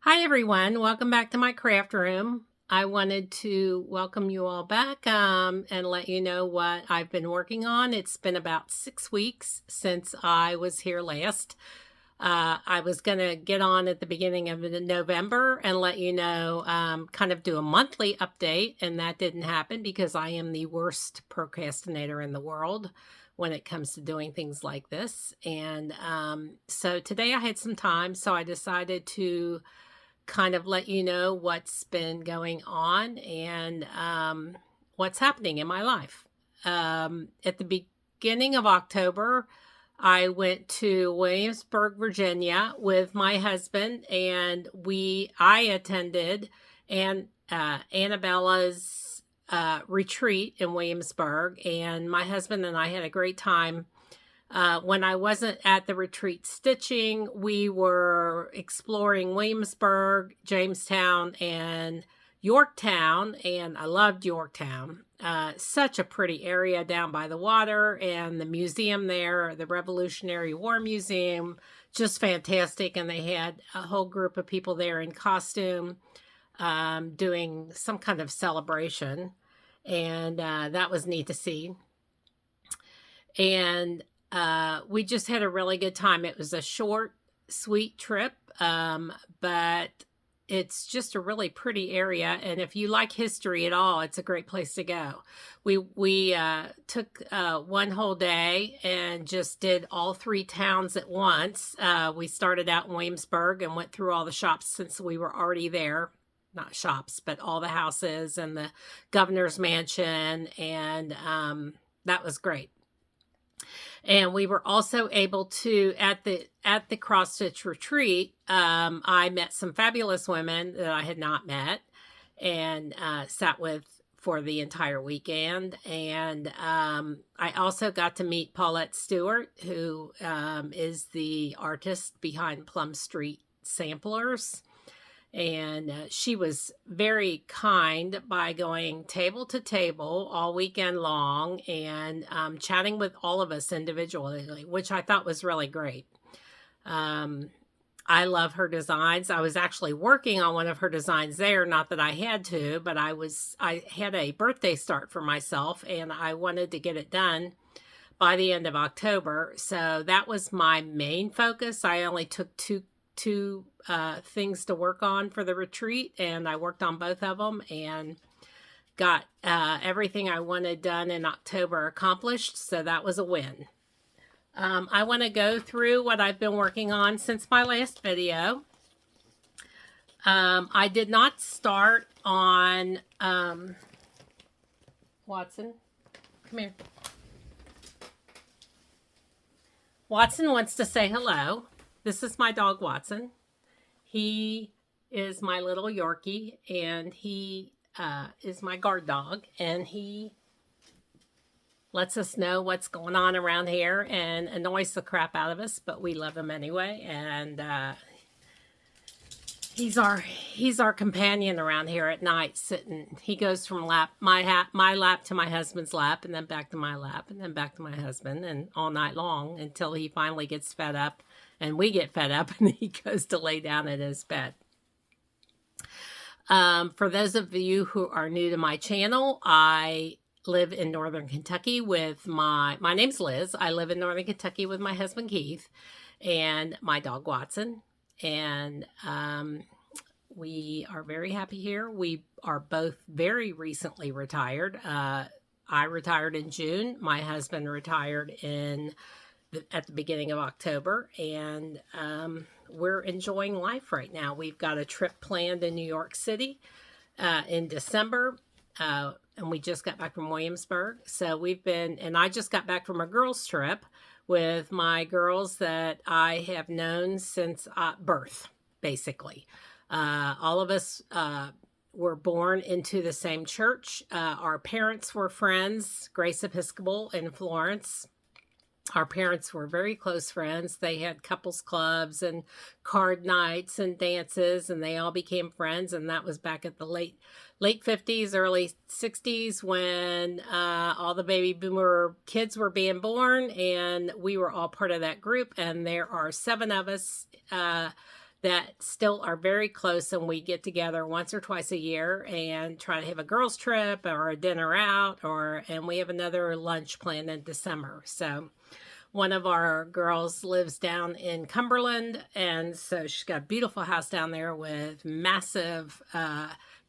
Hi everyone, welcome back to my craft room. I wanted to welcome you all back and let you know what I've been working on. It's been about 6 weeks since I was here last. I was going to get on at the beginning of November and let you know, kind of do a monthly update, and that didn't happen because I am the worst procrastinator in the world when it comes to doing things like this. And so today I had some time, so I decided to kind of let you know what's been going on and what's happening in my life. At the beginning of October, I went to Williamsburg, Virginia with my husband, and I attended Annabella's retreat in Williamsburg, and my husband and I had a great time. When I wasn't at the retreat stitching, we were exploring Williamsburg, Jamestown, and Yorktown, and I loved Yorktown. Such a pretty area down by the water, and the museum there, the Revolutionary War Museum, just fantastic. And they had a whole group of people there in costume doing some kind of celebration, and that was neat to see. And we just had a really good time. It was a short, sweet trip, but it's just a really pretty area. And if you like history at all, it's a great place to go. We took one whole day and just did all three towns at once. We started out in Williamsburg and went through all the shops since we were already there. Not shops, but all the houses and the governor's mansion. And that was great. And we were also able to, at the cross stitch retreat, I met some fabulous women that I had not met and sat with for the entire weekend. And I also got to meet Paulette Stewart, who is the artist behind Plum Street Samplers. And she was very kind by going table to table all weekend long and chatting with all of us individually, which I thought was really great. I love her designs. I was actually working on one of her designs there, not that I had to, but I had a birthday start for myself and I wanted to get it done by the end of October. So that was my main focus. I only took two things to work on for the retreat, and I worked on both of them and got everything I wanted done in October accomplished, so that was a win. I want to go through what I've been working on since my last video. I did not start on Watson, come here. Watson wants to say hello. This is my dog, Watson. He is my little Yorkie, and he is my guard dog, and he lets us know what's going on around here and annoys the crap out of us, but we love him anyway, and he's our companion around here at night, sitting. He goes from my lap to my husband's lap, and then back to my lap, and then back to my husband, and all night long until he finally gets fed up. And we get fed up and he goes to lay down in his bed. For those of you who are new to my channel, I live in Northern Kentucky with my name's Liz. I live in Northern Kentucky with my husband, Keith, and my dog, Watson. And we are very happy here. We are both very recently retired. I retired in June. My husband retired at the beginning of October, and we're enjoying life right now. We've got a trip planned in New York City in December, and we just got back from Williamsburg. So and I just got back from a girls' trip with my girls that I have known since birth, basically. All of us were born into the same church. Our parents were friends, Grace Episcopal in Florence. Our parents were very close friends. They had couples clubs and card nights and dances, and they all became friends. And that was back at the late 50s, early 60s when all the baby boomer kids were being born, and we were all part of that group. And there are 7 of us that still are very close, and we get together once or twice a year and try to have a girls trip or a dinner out, and we have another lunch planned in December. So one of our girls lives down in Cumberland, and so she's got a beautiful house down there with massive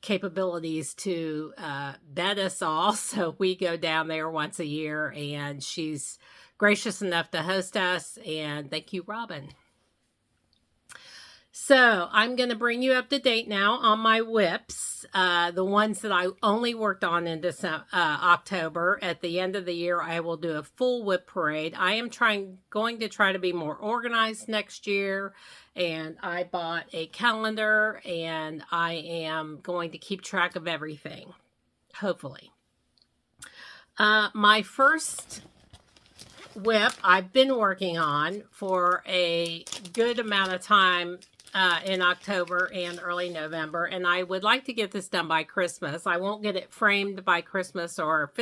capabilities to bed us all. So we go down there once a year, and she's gracious enough to host us, and thank you, Robin. So I'm going to bring you up to date now on my whips, the ones that I only worked on in October. At the end of the year, I will do a full whip parade. I am going to try to be more organized next year, and I bought a calendar, and I am going to keep track of everything, hopefully. My first whip I've been working on for a good amount of time in October and early November, and I would like to get this done by Christmas. I won't get it framed by Christmas or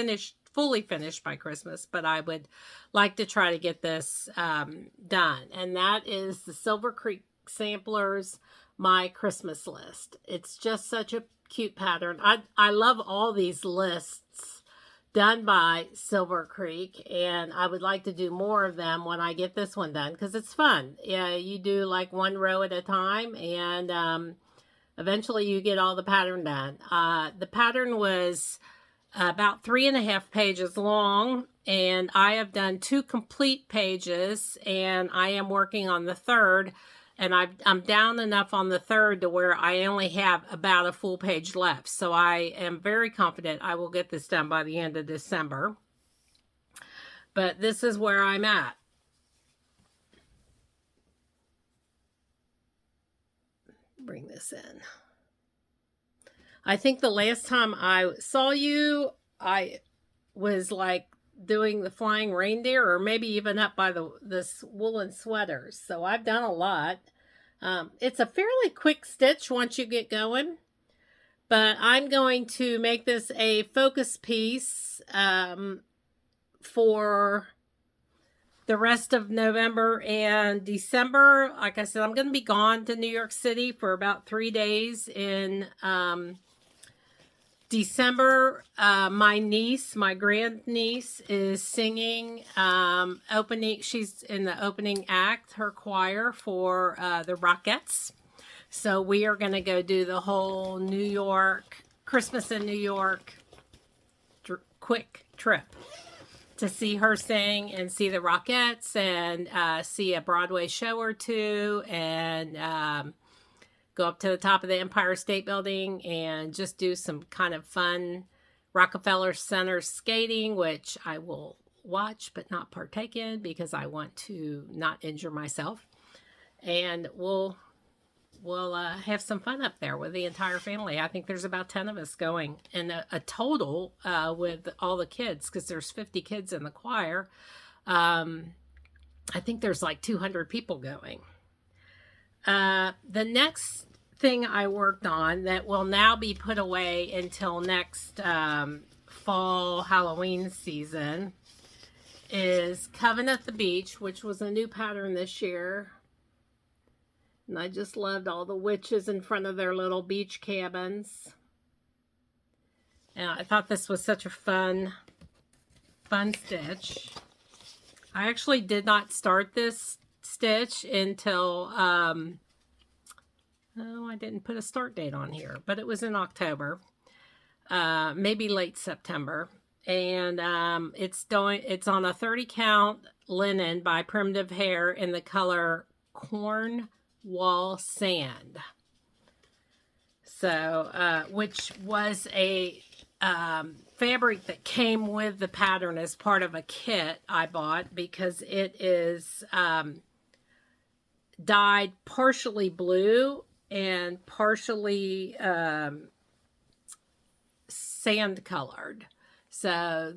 fully finished by Christmas, but I would like to try to get this done, and that is the Silver Creek Samplers My Christmas List. It's just such a cute pattern. I love all these lists done by Silver Creek, and I would like to do more of them when I get this one done, because it's fun. Yeah, you do like one row at a time, and eventually you get all the pattern done. The pattern was about 3.5 pages long, and I have done 2 complete pages, and I am working on the third, and I'm down enough on the third to where I only have about a full page left. So I am very confident I will get this done by the end of December. But this is where I'm at. Bring this in. I think the last time I saw you, I was like doing the flying reindeer, or maybe even up by this woolen sweaters. So I've done a lot. It's a fairly quick stitch once you get going, but I'm going to make this a focus piece for the rest of November and December. Like I said, I'm going to be gone to New York City for about 3 days in December. My grandniece is singing opening. She's in the opening act, her choir for the Rockettes. So we are going to go do the whole New York, Christmas in New York quick trip to see her sing and see the Rockettes, and see a Broadway show or two, and go up to the top of the Empire State Building and just do some kind of fun Rockefeller Center skating, which I will watch but not partake in because I want to not injure myself. And we'll have some fun up there with the entire family. I think there's about 10 of us going, and a total with all the kids, because there's 50 kids in the choir. I think there's like 200 people going. The next thing I worked on that will now be put away until next fall Halloween season is Coven at the Beach, which was a new pattern this year. And I just loved all the witches in front of their little beach cabins. And I thought this was such a fun stitch. I actually did not start this stitch until, I didn't put a start date on here, but it was in October, maybe late September. And it's on a 30 count linen by Primitive Hair in the color Cornwall Sand. So, which was a fabric that came with the pattern as part of a kit I bought, because it is dyed partially blue and partially sand colored. So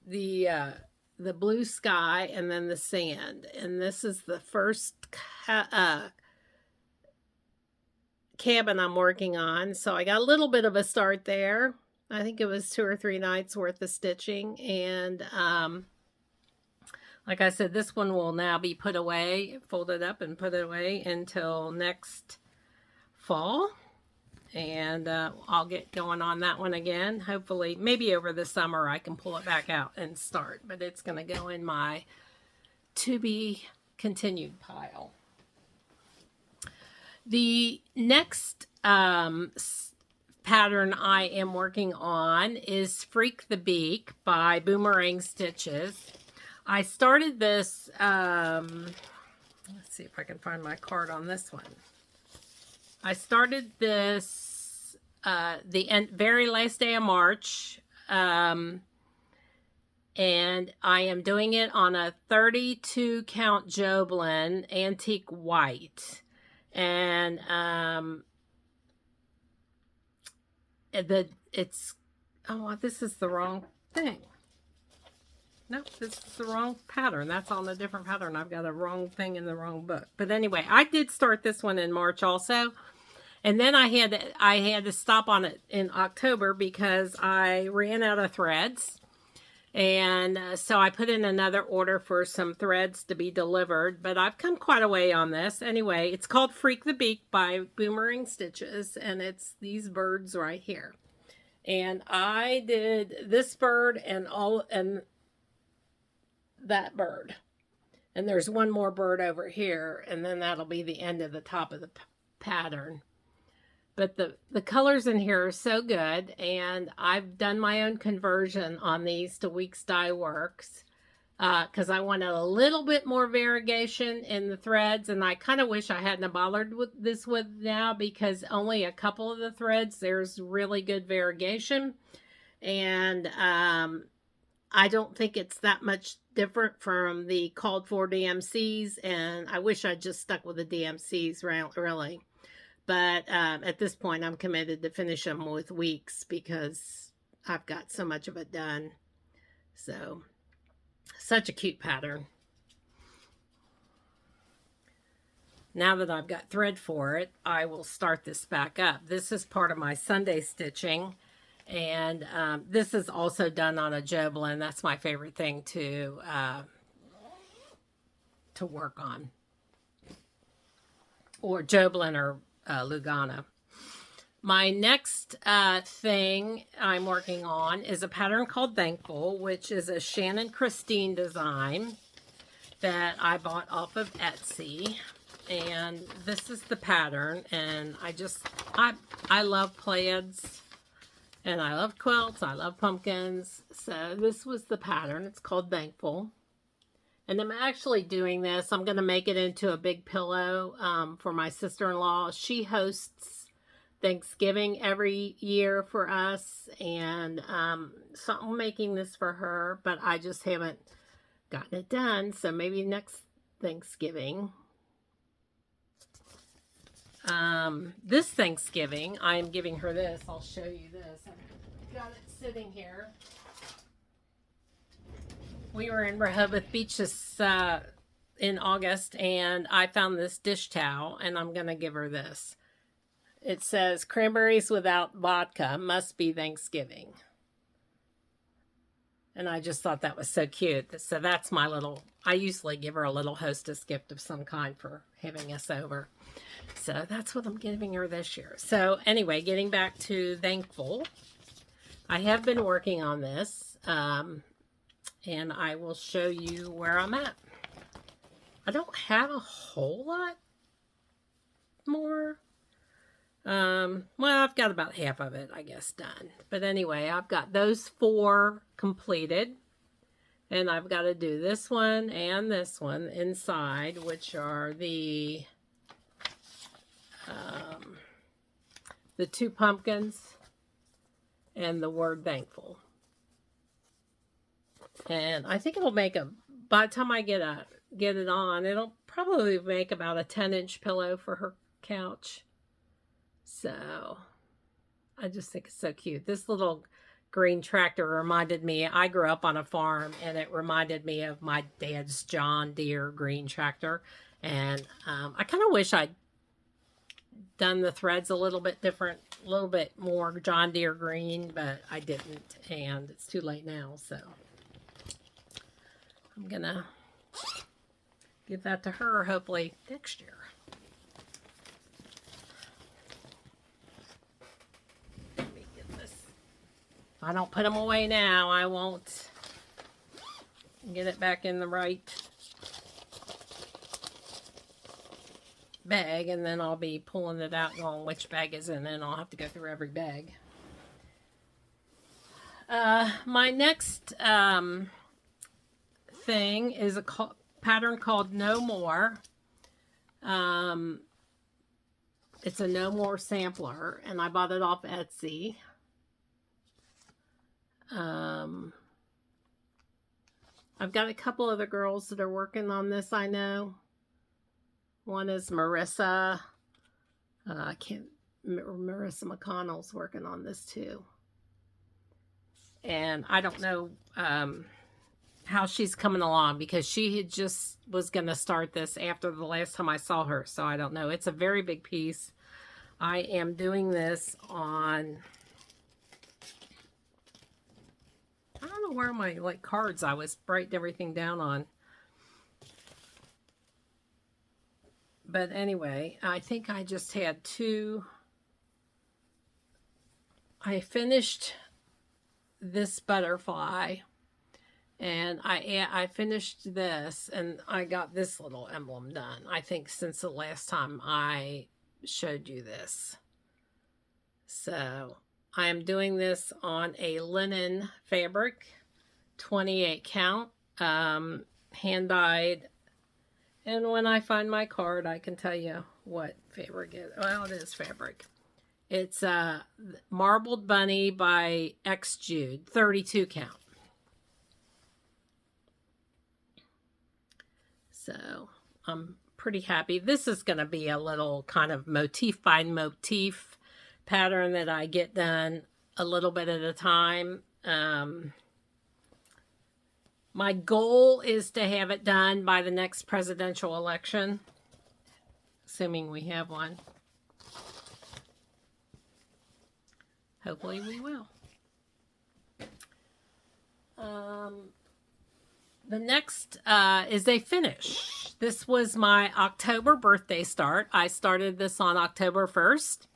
the blue sky and then the sand, and this is the first cabin I'm working on. So I got a little bit of a start there. I think it was 2 or 3 nights worth of stitching, and Like I said, this one will now be put away, folded up and put away until next fall. And I'll get going on that one again. Hopefully, maybe over the summer I can pull it back out and start. But it's going to go in my to be continued pile. The next pattern I am working on is Freak the Beak by Boomerang Stitches. I started this, let's see if I can find my card on this one. I started this the very last day of March, and I am doing it on a 32 count Joblin antique white. And this is the wrong thing. Nope, this is the wrong pattern. That's on a different pattern. I've got a wrong thing in the wrong book. But anyway, I did start this one in March also. And then I had to stop on it in October because I ran out of threads. And so I put in another order for some threads to be delivered. But I've come quite a way on this. Anyway, it's called Freak the Beak by Boomerang Stitches. And it's these birds right here. And I did this bird and that bird. And there's one more bird over here. And then that'll be the end of the top of the pattern. But the colors in here are so good, and I've done my own conversion on these to Weeks Dye Works because I wanted a little bit more variegation in the threads, and I kind of wish I hadn't bothered with this now because only a couple of the threads, there's really good variegation, and I don't think it's that much different from the called for DMCs, and I wish I'd just stuck with the DMCs, really. But at this point, I'm committed to finish them with Weeks because I've got so much of it done. So, such a cute pattern. Now that I've got thread for it, I will start this back up. This is part of my Sunday stitching. And this is also done on a Joblin. That's my favorite thing to work on. Or Joblin or Lugana. My next thing I'm working on is a pattern called Thankful, which is a Shannon Christine design that I bought off of Etsy. And this is the pattern. And I love plaids. And I love quilts. I love pumpkins. So this was the pattern. It's called Thankful. And I'm actually doing this. I'm going to make it into a big pillow for my sister-in-law. She hosts Thanksgiving every year for us. And so I'm making this for her. But I just haven't gotten it done. So maybe next Thanksgiving. This Thanksgiving, I'm giving her this. I'll show you this. I've got it sitting here. We were in Rehoboth Beach this in August, and I found this dish towel, and I'm going to give her this. It says, cranberries without vodka must be Thanksgiving. And I just thought that was so cute. So that's my little, I usually give her a little hostess gift of some kind for having us over. So that's what I'm giving her this year. So anyway, getting back to Thankful. I have been working on this. And I will show you where I'm at. I don't have a whole lot more. Well, I've got about half of it, I guess, done. But anyway, I've got those 4 completed. And I've got to do this one and this one inside, which are the 2 pumpkins and the word Thankful. And I think it'll make by the time I get it on, it'll probably make about a 10-inch pillow for her couch. So, I just think it's so cute. This little green tractor reminded me, I grew up on a farm, and it reminded me of my dad's John Deere green tractor. And I kind of wish I'd done the threads a little bit different, a little bit more John Deere green, but I didn't, and it's too late now, so I'm gonna Give that to her, hopefully, next year. Let me get this. If I don't put them away now, I won't get it back in the right bag, and then I'll be pulling it out going which bag is in it, and I'll have to go through every bag. My next thing is a pattern called No More. It's a No More sampler, and I bought it off Etsy. I've got a couple other girls that are working on this, I know. One is Marissa. Marissa McConnell's working on this too. And I don't know how she's coming along, because she had just was going to start this after the last time I saw her. So I don't know. It's a very big piece. I am doing this on, I don't know where my cards I was writing everything down on. But anyway, I think I just had two. I finished this butterfly, and I finished this, and I got this little emblem done, I think, since the last time I showed you this. So I am doing this on a linen fabric, 28 count, hand dyed. And when I find my card, I can tell you what fabric it is. Well, it is fabric. It's Marbled Bunny by X Jude, 32 count. So I'm pretty happy. This is going to be a little kind of motif by motif pattern that I get done a little bit at a time. My goal is to have it done by the next presidential election, assuming we have one. Hopefully we will. The next is a finish. This was my October birthday start. I started this on October 1st,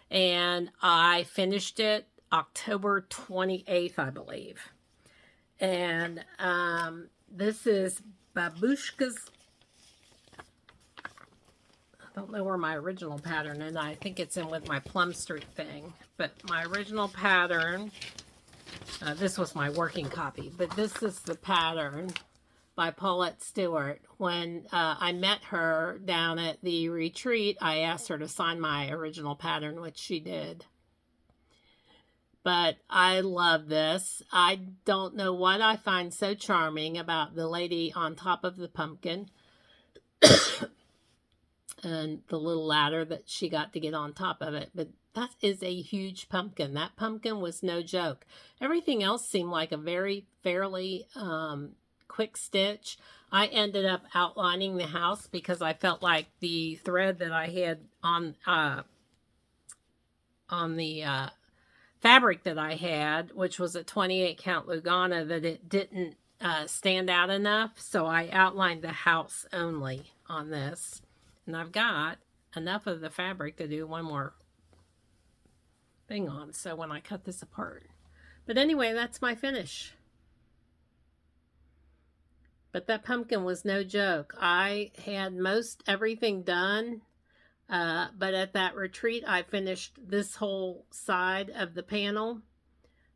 and I finished it October 28th, I believe. And this is Babushka's. I don't know where my original pattern is. I think it's in with my Plum Street thing. But my original pattern, this was my working copy. But this is the pattern by Paulette Stewart. When I met her down at the retreat, I asked her to sign my original pattern, which she did. But I love this. I don't know what I find so charming about the lady on top of the pumpkin and the little ladder that she got to get on top of it. But that is a huge pumpkin. That pumpkin was no joke. Everything else seemed like a fairly quick stitch. I ended up outlining the house because I felt like the thread that I had on the fabric that I had, which was a 28 count Lugana, that it didn't stand out enough. So I outlined the house only on this. And I've got enough of the fabric to do one more thing on. So when I cut this apart. But anyway, that's my finish. But that pumpkin was no joke. I had most everything done. But at that retreat, I finished this whole side of the panel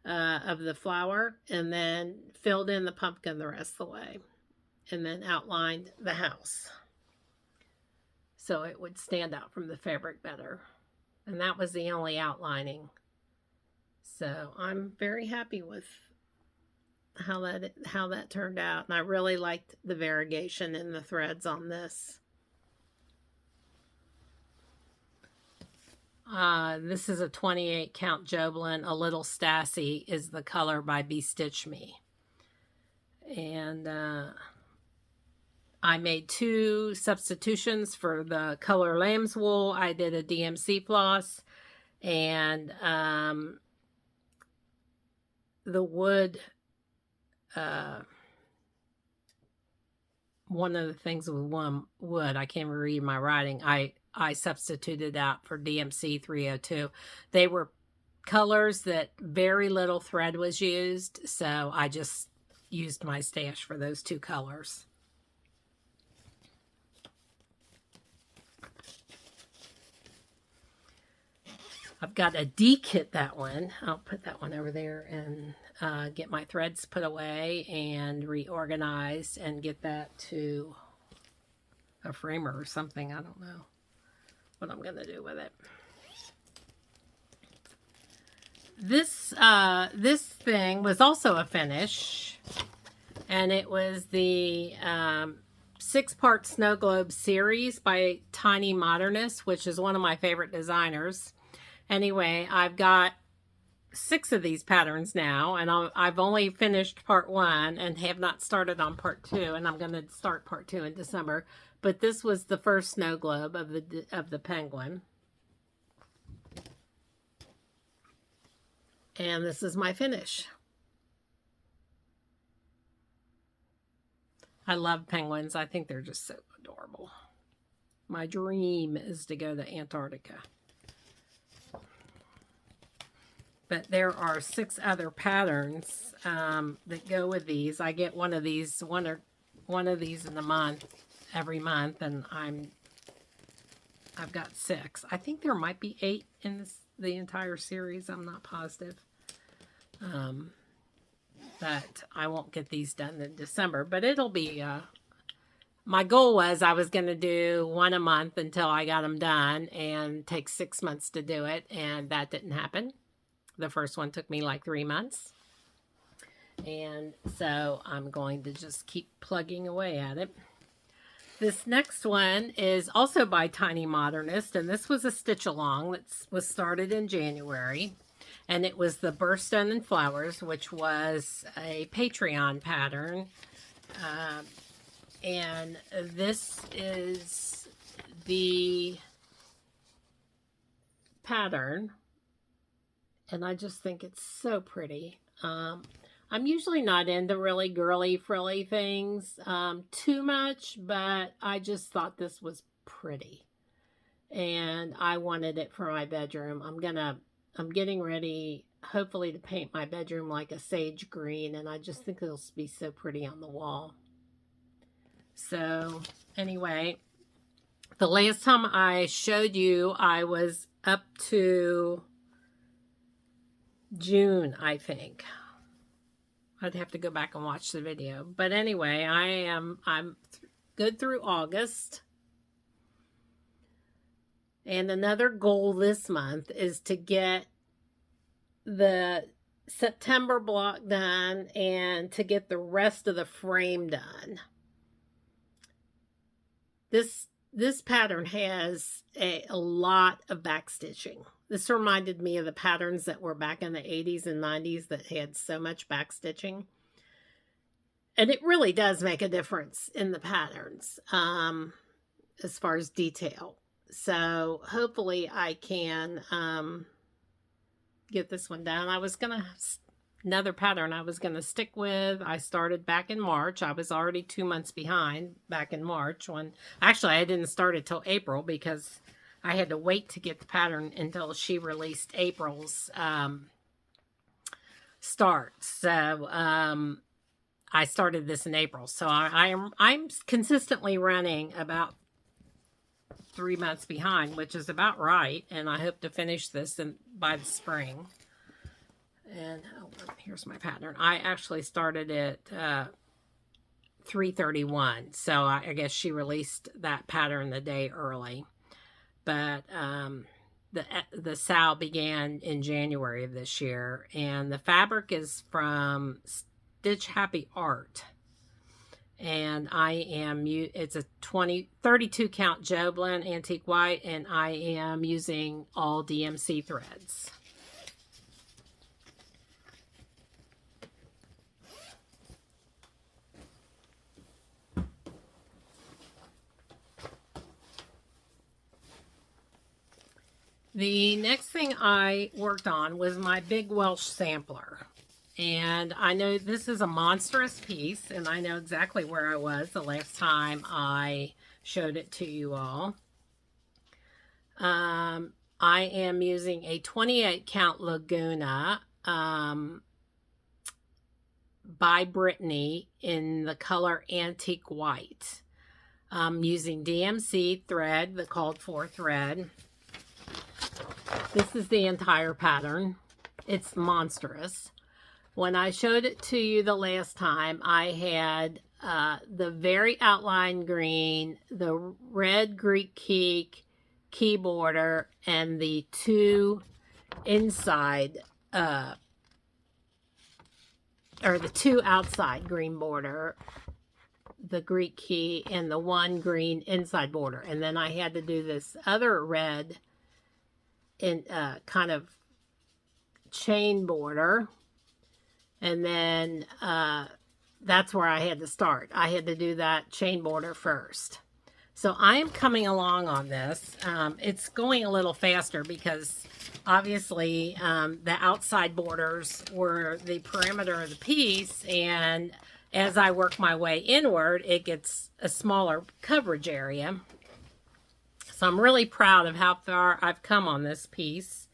of the flower, and then filled in the pumpkin the rest of the way, and then outlined the house so it would stand out from the fabric better. And that was the only outlining. So I'm very happy with how that turned out, and I really liked the variegation in the threads on this. This is a 28 count Joblin. A Little Stassi is the color by Bestitch Me. And I made 2 substitutions for the color lamb's wool. I did a DMC floss, and the wood one of the things with one wood, I can't even read my writing, I substituted out for DMC 302. They were colors that very little thread was used, so I just used my stash for those two colors. I've got a D-kit that one. I'll put that one over there and get my threads put away and reorganized and get that to a framer or something. I don't know what I'm going to do with it. This thing was also a finish, and it was the 6-part Snow Globe series by Tiny Modernist, which is one of my favorite designers. Anyway, I've got 6 of these patterns now, and I've only finished part 1 and have not started on part 2, and I'm going to start part 2 in December. But this was the first snow globe of the penguin. And this is my finish. I love penguins. I think they're just so adorable. My dream is to go to Antarctica. But there are 6 other patterns that go with these. I get one of these in the month, every month, and I've got 6. I think there might be 8 in the entire series. I'm not positive. But I won't get these done in December. But it'll be, my goal was I was going to do 1 a month until I got them done and take 6 months to do it. And that didn't happen. The first one took me like 3 months. And so I'm going to just keep plugging away at it. This next one is also by Tiny Modernist. And this was a stitch along that was started in January. And it was the Birthstone and Flowers, which was a Patreon pattern. And this is the pattern. And I just think it's so pretty. I'm usually not into really girly, frilly things too much, but I just thought this was pretty. And I wanted it for my bedroom. I'm getting ready, hopefully, to paint my bedroom like a sage green, and I just think it'll be so pretty on the wall. So, anyway, the last time I showed you, I was up to June, I think. I'd have to go back and watch the video. But anyway, I'm good through August. And another goal this month is to get the September block done and to get the rest of the frame done. This pattern has a lot of back stitching. This reminded me of the patterns that were back in the 80s and 90s that had so much back stitching. And it really does make a difference in the patterns as far as detail. So hopefully I can get this one done. Another pattern I was going to stick with. I started back in March. I was already 2 months behind back in March. Actually, I didn't start it till April because I had to wait to get the pattern until she released April's start. So I started this in April. So I'm consistently running about 3 months behind, which is about right. And I hope to finish this by the spring. And here's my pattern. I actually started at 3/31. So I guess she released that pattern the day early. But the SAL began in January of this year. And the fabric is from Stitch Happy Art. And it's a 32 count Joblin antique white, and I am using all DMC threads. The next thing I worked on was my big Welsh sampler. And I know this is a monstrous piece, and I know exactly where I was the last time I showed it to you all. I am using a 28 count Laguna by Brittany in the color Antique White. I'm using DMC thread, the called for thread. This is the entire pattern. It's monstrous. When I showed it to you the last time, I had the very outline green, the red Greek key border, and the two inside, or the two outside green border, the Greek key, and the one green inside border. And then I had to do this other red in kind of chain border. And then that's where I had to start. I had to do that chain border first. So I am coming along on this. It's going a little faster because obviously the outside borders were the perimeter of the piece, and as I work my way inward, it gets a smaller coverage area. So I'm really proud of how far I've come on this piece.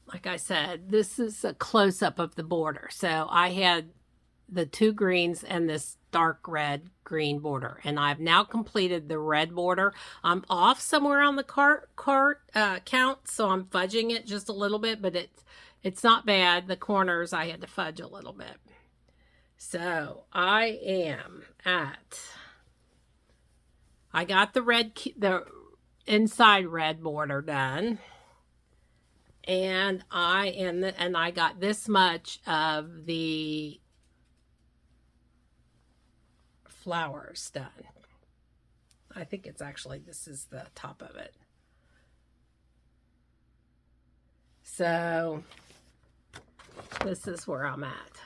Like I said, this is a close-up of the border. So I had the two greens and this dark red green border, and I've now completed the red border. I'm off somewhere on the cart count, so I'm fudging it just a little bit, but it's not bad. The corners I had to fudge a little bit. So I am at, I got the inside red border done. And I got this much of the flowers done. I think it's actually, this is the top of it. So this is where I'm at.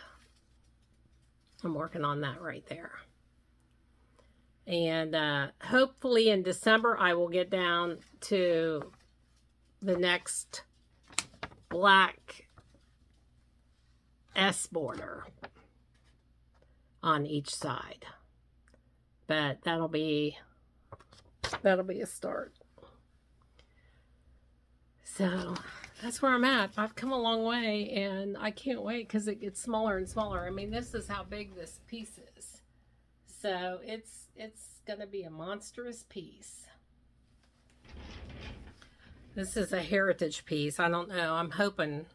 I'm working on that right there. And hopefully in December I will get down to the next black S border on each side, but that'll be a start. So that's where I'm at. I've come a long way, and I can't wait because it gets smaller and smaller. I mean, this is how big this piece is, so it's gonna be a monstrous piece. This is a heritage piece. I don't know. I'm hoping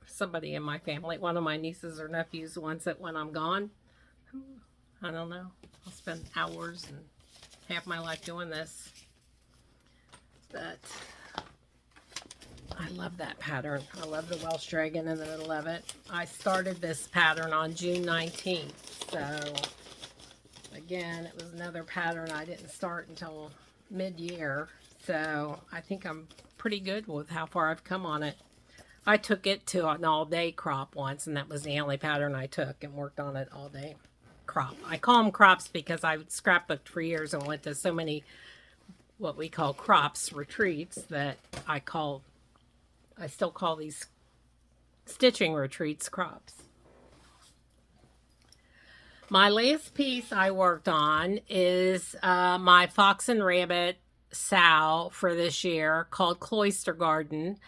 somebody in my family, one of my nieces or nephews, wants it when I'm gone. I don't know. I'll spend hours and half my life doing this. But I love that pattern. I love the Welsh dragon in the middle of it. I started this pattern on June 19th. So again, it was another pattern I didn't start until mid-year. So I think I'm pretty good with how far I've come on it. I took it to an all-day crop once, and that was the only pattern I took and worked on it all day. Crop. I call them crops because I scrapbooked for years and went to so many what we call crops retreats that I still call these stitching retreats crops. My last piece I worked on is my Fox and Rabbit sow for this year called Cloister Garden,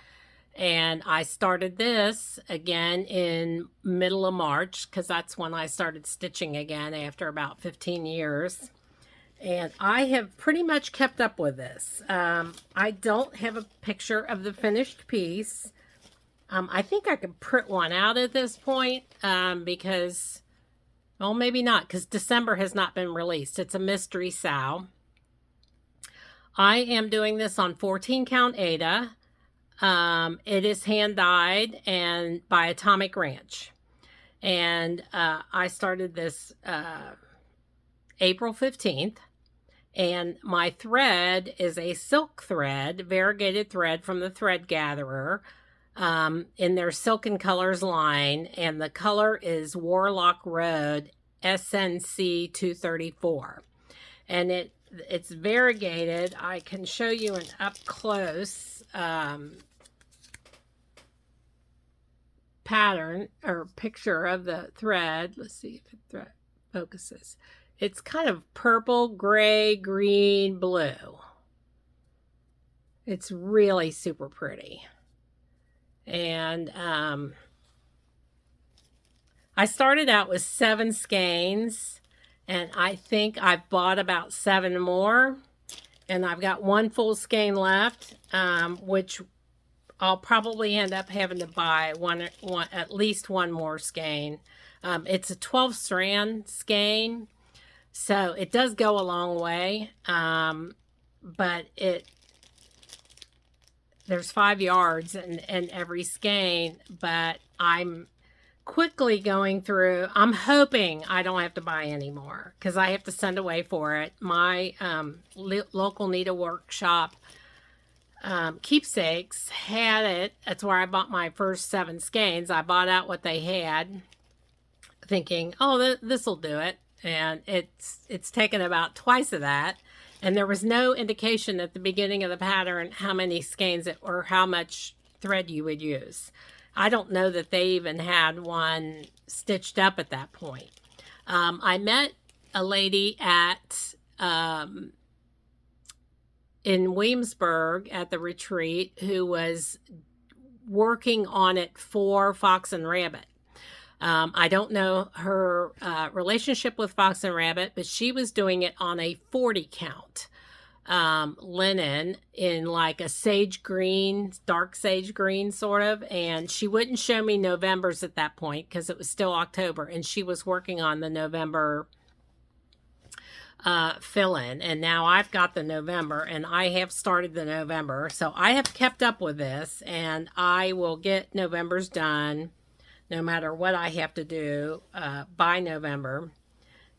and I started this again in middle of March because that's when I started stitching again after about 15 years, and I have pretty much kept up with this. I don't have a picture of the finished piece. I think I could print one out at this point because, well, maybe not, because December has not been released. It's a mystery sow. I am doing this on 14 count Aida. It is hand dyed and by Atomic Ranch. And I started this April 15th. And my thread is a silk thread, variegated thread from the Thread Gatherer in their Silken Colors line. And the color is Warlock Road SNC 234. And it's variegated. I can show you an up close pattern or picture of the thread. Let's see if it focuses. It's kind of purple, gray, green, blue. It's really super pretty. And I started out with 7 skeins, and I think I've bought about 7 more, and I've got 1 full skein left, which I'll probably end up having to buy at least 1 more skein. It's a 12 strand skein, so it does go a long way, but there's 5 yards in every skein, but I'm quickly going through. I'm hoping I don't have to buy any more because I have to send away for it. My local needlework shop, Keepsakes, had it. That's where I bought my first 7 skeins. I bought out what they had, thinking, oh, this will do it. And it's taken about twice of that. And there was no indication at the beginning of the pattern how many skeins or how much thread you would use. I don't know that they even had one stitched up at that point. I met a lady in Williamsburg at the retreat who was working on it for Fox and Rabbit. I don't know her relationship with Fox and Rabbit, but she was doing it on a 40 count linen in like a sage green, dark sage green sort of. And she wouldn't show me November's at that point because it was still October, and she was working on the November fill-in. And now I've got the November, and I have started the November. So I have kept up with this, and I will get November's done no matter what I have to do by November,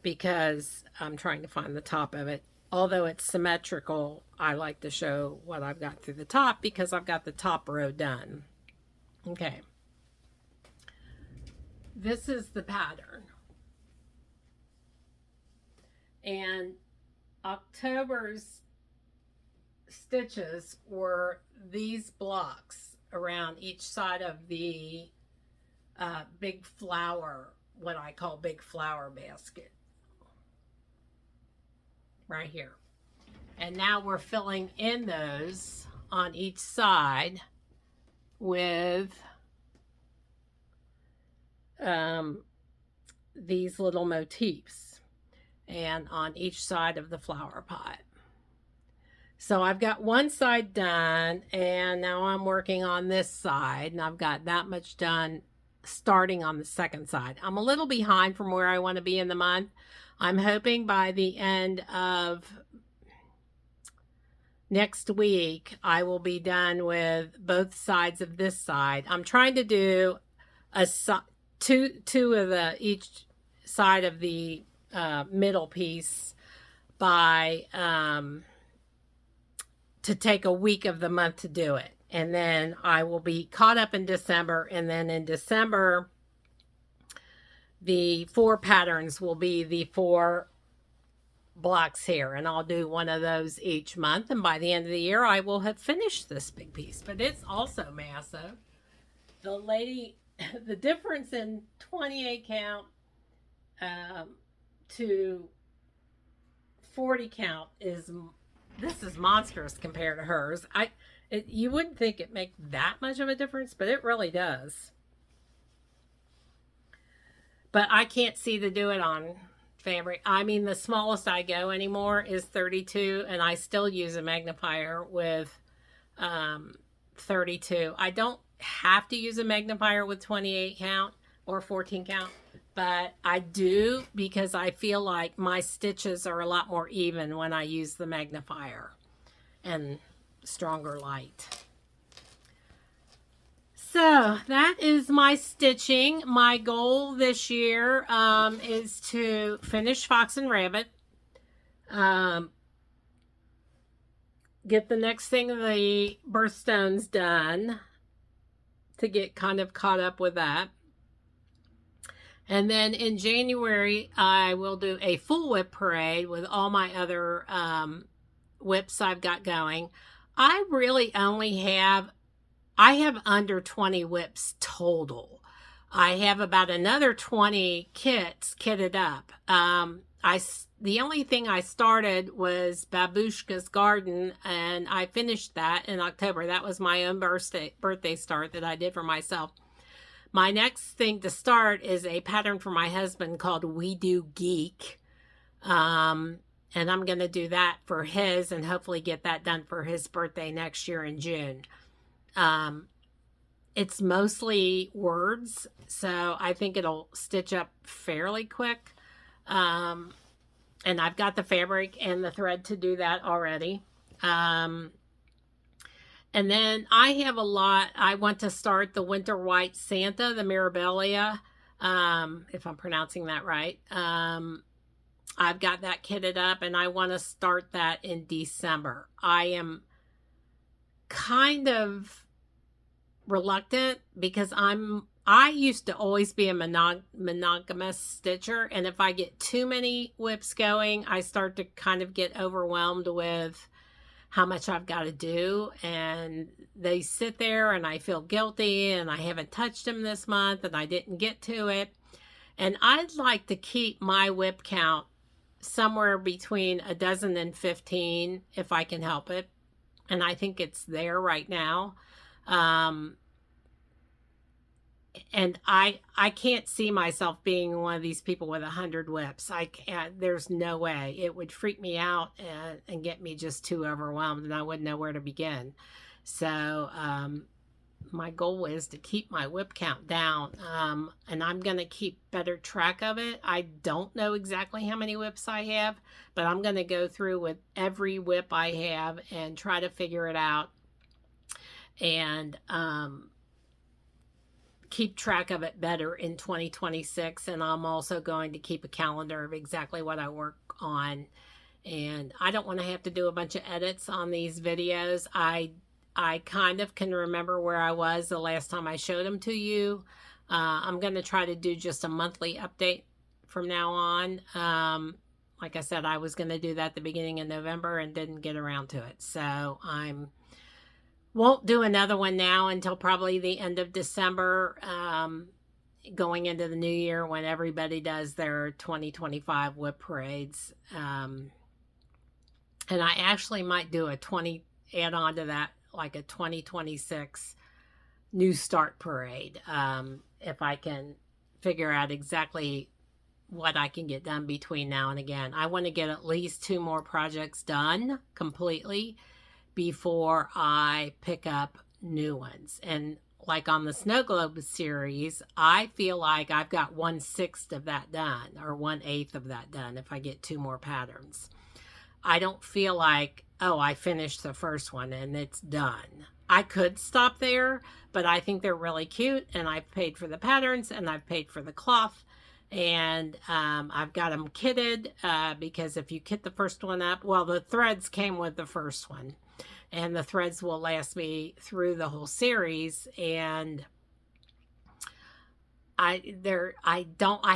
because I'm trying to find the top of it. Although it's symmetrical, I like to show what I've got through the top because I've got the top row done. Okay. This is the pattern. And October's stitches were these blocks around each side of the big flower, what I call big flower basket. Right here. And now we're filling in those on each side with these little motifs, and on each side of the flower pot. So I've got one side done, and now I'm working on this side, and I've got that much done starting on the second side. I'm a little behind from where I want to be in the month. I'm hoping by the end of next week, I will be done with both sides of this side. I'm trying to do two of each side of the middle piece by to take a week of the month to do it. And then I will be caught up in December. And then in December, the 4 patterns will be the 4 blocks here. And I'll do one of those each month. And by the end of the year, I will have finished this big piece. But it's also massive. The difference in 28 count to 40 count is monstrous compared to hers. You wouldn't think it make that much of a difference, but it really does. But I can't see to do it on fabric. I mean, the smallest I go anymore is 32, and I still use a magnifier with 32. I don't have to use a magnifier with 28 count or 14 count, but I do because I feel like my stitches are a lot more even when I use the magnifier and stronger light. So that is my stitching. My goal this year is to finish Fox and Rabbit, get the next thing, the birthstones, done, to get kind of caught up with that. And then in January, I will do a full whip parade with all my other whips I've got going. I really only have under 20 whips total. I have about another 20 kits kitted up. The only thing I started was Babushka's Garden, and I finished that in October. That was my own birthday start that I did for myself. My next thing to start is a pattern for my husband called We Do Geek. And I'm going to do that for his and hopefully get that done for his birthday next year in June. It's mostly words, so I think it'll stitch up fairly quick. And I've got the fabric and the thread to do that already. And then I have a lot. I want to start the Winter White Santa, the Mirabilia, if I'm pronouncing that right. I've got that kitted up, and I want to start that in December. I am kind of reluctant because I used to always be a monogamous stitcher, and if I get too many whips going, I start to kind of get overwhelmed with how much I've got to do, and they sit there and I feel guilty, and I haven't touched them this month and I didn't get to it. And I'd like to keep my whip count somewhere between a dozen and 15 if I can help it, and I think it's there right now. And I can't see myself being one of these people with 100 whips. I can't. There's no way. It would freak me out and get me just too overwhelmed, and I wouldn't know where to begin. So my goal is to keep my whip count down, and I'm going to keep better track of it. I don't know exactly how many whips I have, but I'm going to go through with every whip I have and try to figure it out, and keep track of it better in 2026. And I'm also going to keep a calendar of exactly what I work on. And I don't want to have to do a bunch of edits on these videos. I kind of can remember where I was the last time I showed them to you. I'm going to try to do just a monthly update from now on. Like I said, I was going to do that at the beginning of November and didn't get around to it. So won't do another one now until probably the end of December, going into the new year when everybody does their 2025 whip parades. And I actually might do add on to that, like a 2026 new start parade, if I can figure out exactly what I can get done between now and again. I want to get at least 2 more projects done completely before I pick up new ones. And like on the Snow Globe series, I feel like I've got 1/6 of that done, or 1/8 of that done if I get 2 more patterns. I don't feel like, oh, I finished the first one and it's done. I could stop there, but I think they're really cute, and I've paid for the patterns and I've paid for the cloth, and I've got them kitted, because if you kit the first one up, well, the threads came with the first one, and the threads will last me through the whole series. And I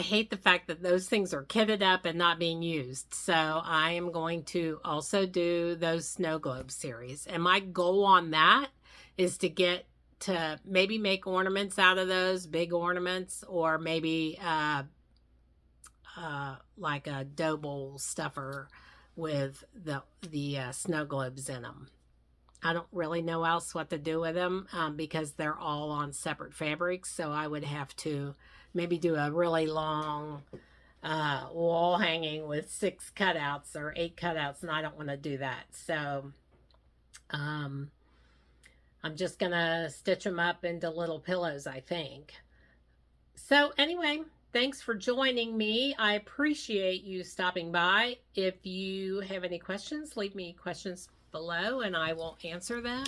hate the fact that those things are kitted up and not being used. So I am going to also do those Snow Globe series. And my goal on that is to get to maybe make ornaments out of those, big ornaments, or maybe like a dough bowl stuffer with the snow globes in them. I don't really know else what to do with them, because they're all on separate fabrics. So I would have to maybe do a really long wall hanging with 6 cutouts or 8 cutouts, and I don't want to do that. So I'm just going to stitch them up into little pillows, I think. So anyway, thanks for joining me. I appreciate you stopping by. If you have any questions, leave me questions below and I will answer them.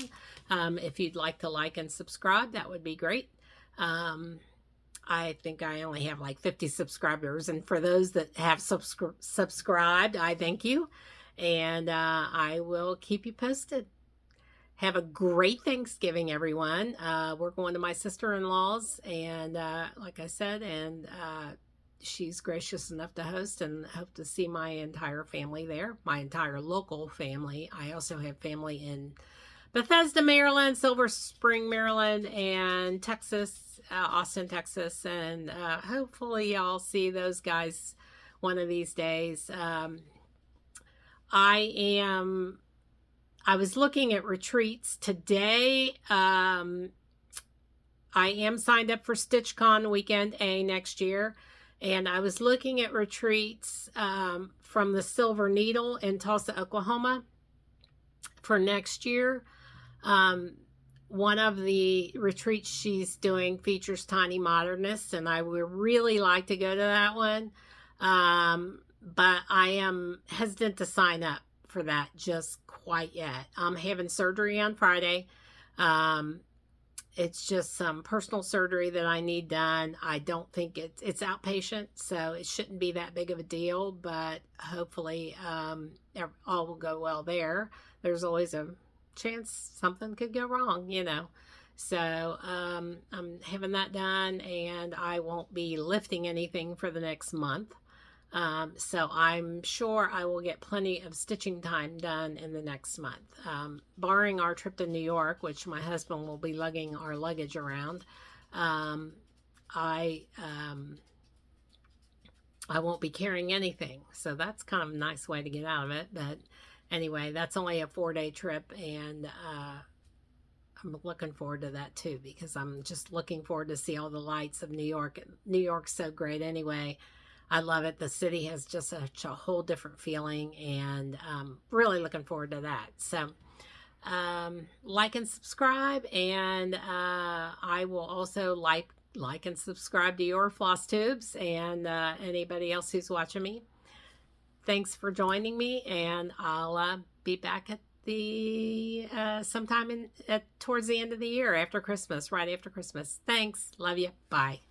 If you'd like to like and subscribe, that would be great. I think I only have like 50 subscribers, and for those that have subscribed, I thank you, and I will keep you posted. Have a great Thanksgiving, everyone. We're going to my sister-in-law's, and like I said, and she's gracious enough to host, and hope to see my entire family there, my entire local family. I also have family in Bethesda, Maryland, Silver Spring, Maryland, and Texas, Austin, Texas. And hopefully I'll see those guys one of these days. I was looking at retreats today. I am signed up for StitchCon Weekend A next year. And I was looking at retreats from the Silver Needle in Tulsa, Oklahoma for next year. One of the retreats she's doing features tiny modernists, and I would really like to go to that one. But I am hesitant to sign up for that just quite yet. I'm having surgery on Friday. It's just some personal surgery that I need done. I don't think it's outpatient, so it shouldn't be that big of a deal, but hopefully all will go well there. There's always a chance something could go wrong, you know. So I'm having that done, and I won't be lifting anything for the next month. So I'm sure I will get plenty of stitching time done in the next month. Barring our trip to New York, which my husband will be lugging our luggage around, I won't be carrying anything. So that's kind of a nice way to get out of it. But anyway, that's only a 4-day trip, and I'm looking forward to that too, because I'm just looking forward to see all the lights of New York. New York's so great anyway. I love it. The city has just such a whole different feeling, and really looking forward to that. So like and subscribe, and I will also like and subscribe to your floss tubes and anybody else who's watching me. Thanks for joining me, and I'll be back at the sometime towards the end of the year after Christmas, right after Christmas. Thanks. Love you. Bye.